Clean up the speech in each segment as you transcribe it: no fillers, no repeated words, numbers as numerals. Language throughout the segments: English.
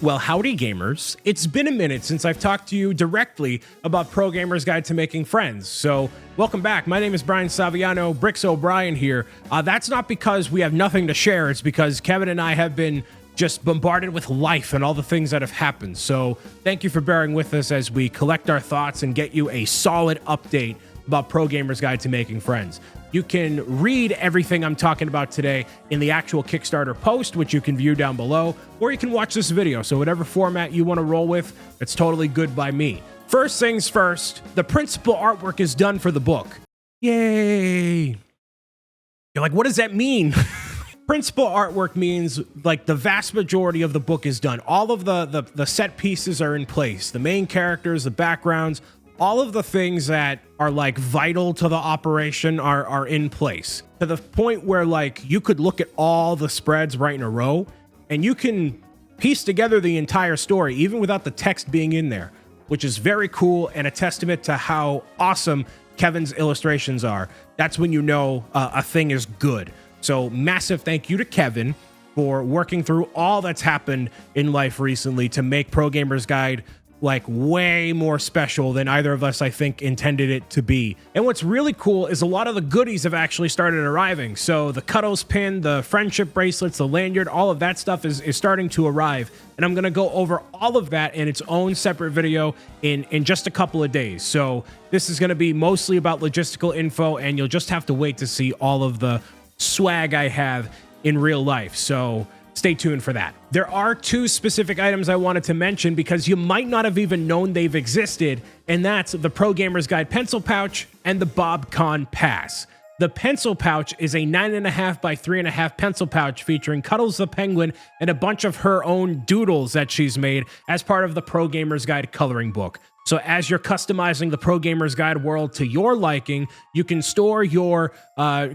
Well, howdy gamers. It's been a minute since I've talked to you directly about Pro Gamer's Guide to Making Friends. So welcome back. My name is Brian Saviano, Bricks O'Brien here. That's not because we have nothing to share. It's because Kevin and I have been just bombarded with life and all the things that have happened. So thank you for bearing with us as we collect our thoughts and get you a solid update about Pro Gamer's Guide to Making Friends. You can read everything I'm talking about today in the actual Kickstarter post, which you can view down below, or you can watch this video. So whatever format you want to roll with, it's totally good by me. First things first, the principal artwork is done for the book. Yay! You're like, what does that mean? Principal artwork means like the vast majority of the book is done. All of the set pieces are in place. The main characters, the backgrounds, all of the things that are like vital to the operation are in place, to the point where like you could look at all the spreads right in a row and you can piece together the entire story even without the text being in there, which is very cool and a testament to how awesome Kevin's illustrations are. That's when you know a thing is good. So massive thank you to Kevin for working through all that's happened in life recently to make Pro Gamer's Guide like way more special than either of us, I think, intended it to be. And what's really cool is a lot of the goodies have actually started arriving. So the Cuddles pin, the friendship bracelets, the lanyard, all of that stuff is starting to arrive. And I'm going to go over all of that in its own separate video in just a couple of days. So this is going to be mostly about logistical info, and you'll just have to wait to see all of the swag I have in real life. So stay tuned for that. There are two specific items I wanted to mention because you might not have even known they've existed, and that's the Pro Gamer's Guide pencil pouch and the BobCon Pass. The pencil pouch is a 9.5 by 3.5 pencil pouch featuring Cuddles the Penguin and a bunch of her own doodles that she's made as part of the Pro Gamer's Guide coloring book. So as you're customizing the Pro Gamer's Guide world to your liking, you can store your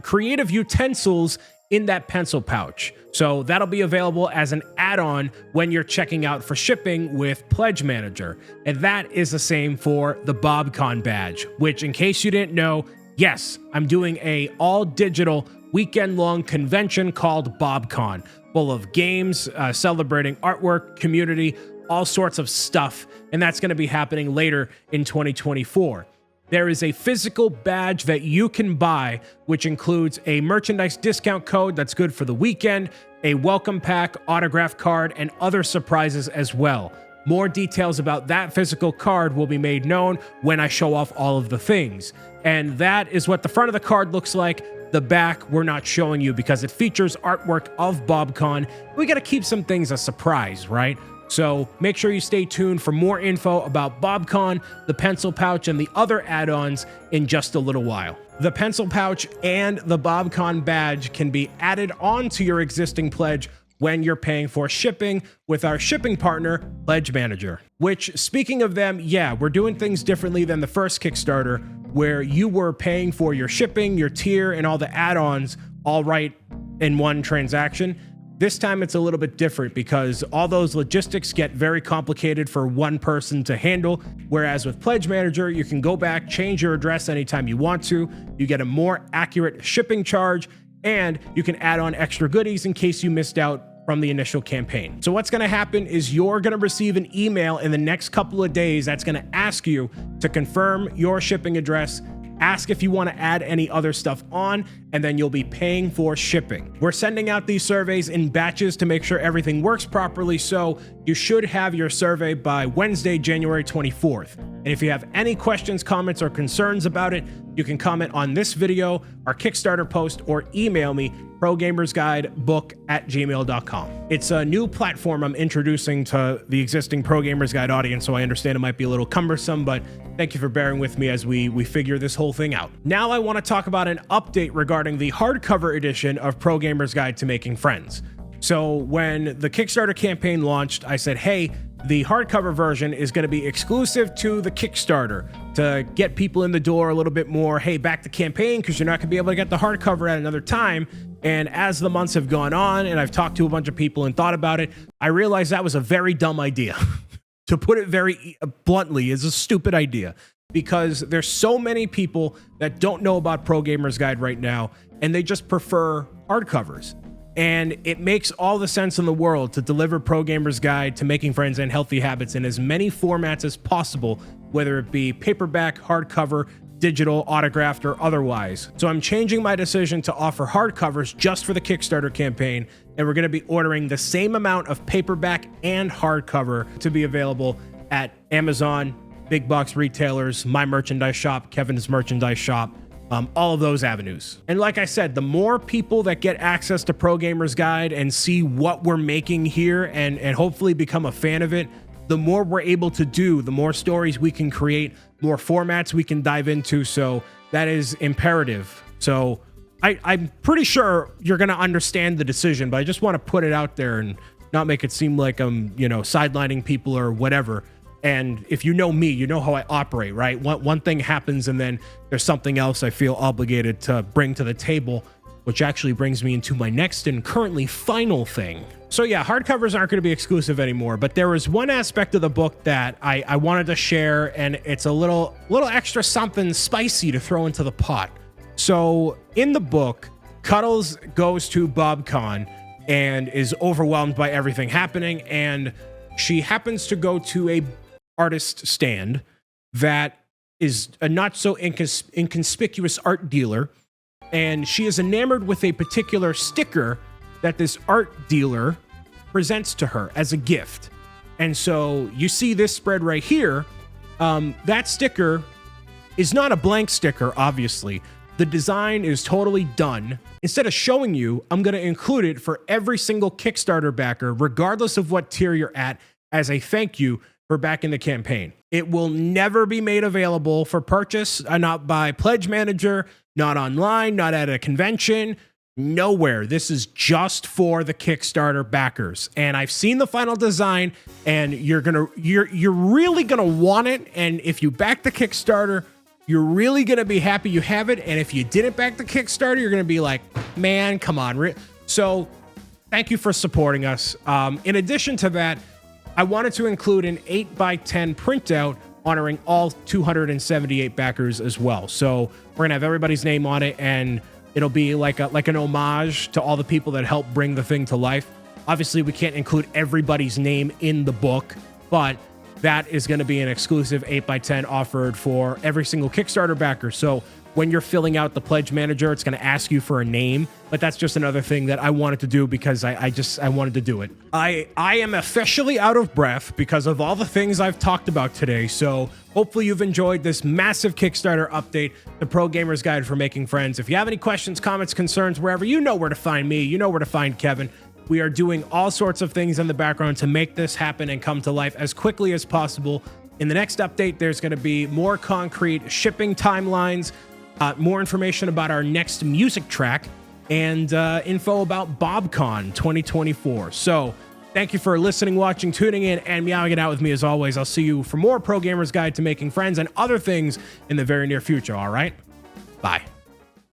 creative utensils in that pencil pouch. So that'll be available as an add-on when you're checking out for shipping with Pledge Manager. And that is the same for the BobCon badge, which, in case you didn't know, yes, I'm doing a all-digital weekend-long convention called BobCon, full of games, celebrating artwork, community, all sorts of stuff. And that's going to be happening later in 2024. There is a physical badge that you can buy, which includes a merchandise discount code that's good for the weekend, a welcome pack, autograph card, and other surprises as well. More details about that physical card will be made known when I show off all of the things. And that is what the front of the card looks like. The back, we're not showing you because it features artwork of BobCon. We got to keep some things a surprise, right? So make sure you stay tuned for more info about BobCon, the pencil pouch, and the other add-ons in just a little while. The pencil pouch and the BobCon badge can be added on to your existing pledge when you're paying for shipping with our shipping partner, Pledge Manager. Which, speaking of them, yeah, we're doing things differently than the first Kickstarter, where you were paying for your shipping, your tier, and all the add-ons all right in one transaction. This time it's a little bit different because all those logistics get very complicated for one person to handle, whereas with Pledge Manager, you can go back, change your address anytime you want to, you get a more accurate shipping charge, and you can add on extra goodies in case you missed out from the initial campaign. So what's going to happen is you're going to receive an email in the next couple of days that's going to ask you to confirm your shipping address, ask if you want to add any other stuff on, and then you'll be paying for shipping. We're sending out these surveys in batches to make sure everything works properly, so you should have your survey by Wednesday, January 24th. And if you have any questions, comments, or concerns about it, you can comment on this video, our Kickstarter post, or email me, progamersguidebook@gmail.com. It's a new platform I'm introducing to the existing Pro Gamers Guide audience, so I understand it might be a little cumbersome, but thank you for bearing with me as we figure this whole thing out. Now I want to talk about an update regarding the hardcover edition of Pro Gamers Guide to Making Friends. So when the Kickstarter campaign launched, I said, hey, the hardcover version is going to be exclusive to the Kickstarter to get people in the door a little bit more. Hey, back the campaign because you're not going to be able to get the hardcover at another time. And as the months have gone on and I've talked to a bunch of people and thought about it, I realized that was a very dumb idea. To put it very bluntly, is a stupid idea because there's so many people that don't know about Pro Gamers Guide right now and they just prefer hardcovers. And it makes all the sense in the world to deliver Pro Gamer's Guide to Making Friends and Healthy Habits in as many formats as possible, whether it be paperback, hardcover, digital, autographed, or otherwise. So I'm changing my decision to offer hardcovers just for the Kickstarter campaign, and we're going to be ordering the same amount of paperback and hardcover to be available at Amazon, big box retailers, my merchandise shop, Kevin's merchandise shop, all of those avenues. And like I said, the more people that get access to Pro Gamer's Guide and see what we're making here and hopefully become a fan of it, the more we're able to do, the more stories we can create, more formats we can dive into. So that is imperative. So I'm pretty sure you're going to understand the decision, but I just want to put it out there and not make it seem like I'm, sidelining people or whatever. And if you know me, you know how I operate, right? One thing happens and then there's something else I feel obligated to bring to the table, which actually brings me into my next and currently final thing. So yeah, hardcovers aren't going to be exclusive anymore, but there was one aspect of the book that I wanted to share, and it's a little extra something spicy to throw into the pot. So in the book, Cuddles goes to BobCon and is overwhelmed by everything happening, and she happens to go to a artist stand that is a not so inconspicuous art dealer, and she is enamored with a particular sticker that this art dealer presents to her as a gift. And so you see this spread right here. That sticker is not a blank sticker, obviously. The design is totally done. Instead of showing you, I'm going to include it for every single Kickstarter backer, regardless of what tier you're at, as a thank you for backing the campaign. It will never be made available for purchase, not by Pledge Manager, not online, not at a convention, nowhere. This is just for the Kickstarter backers. And I've seen the final design, and you're really gonna want it. And if you back the Kickstarter, you're really gonna be happy you have it. And if you didn't back the Kickstarter, you're gonna be like, man, come on. So thank you for supporting us. In addition to that, I wanted to include an 8x10 printout honoring all 278 backers as well. So we're gonna have everybody's name on it, and it'll be like an homage to all the people that helped bring the thing to life. Obviously, we can't include everybody's name in the book, but that is going to be an exclusive 8x10 offered for every single Kickstarter backer. So when you're filling out the Pledge Manager, it's going to ask you for a name, but that's just another thing that I wanted to do because I wanted to do it. I am officially out of breath because of all the things I've talked about today. So hopefully you've enjoyed this massive Kickstarter update, the Pro Gamer's Guide for Making Friends. If you have any questions, comments, concerns, wherever, you know where to find me, you know where to find Kevin. We are doing all sorts of things in the background to make this happen and come to life as quickly as possible. In the next update, there's going to be more concrete shipping timelines, more information about our next music track, and info about BobCon 2024. So thank you for listening, watching, tuning in, and meowing it out with me as always. I'll see you for more Pro Gamer's Guide to Making Friends and other things in the very near future, all right? Bye.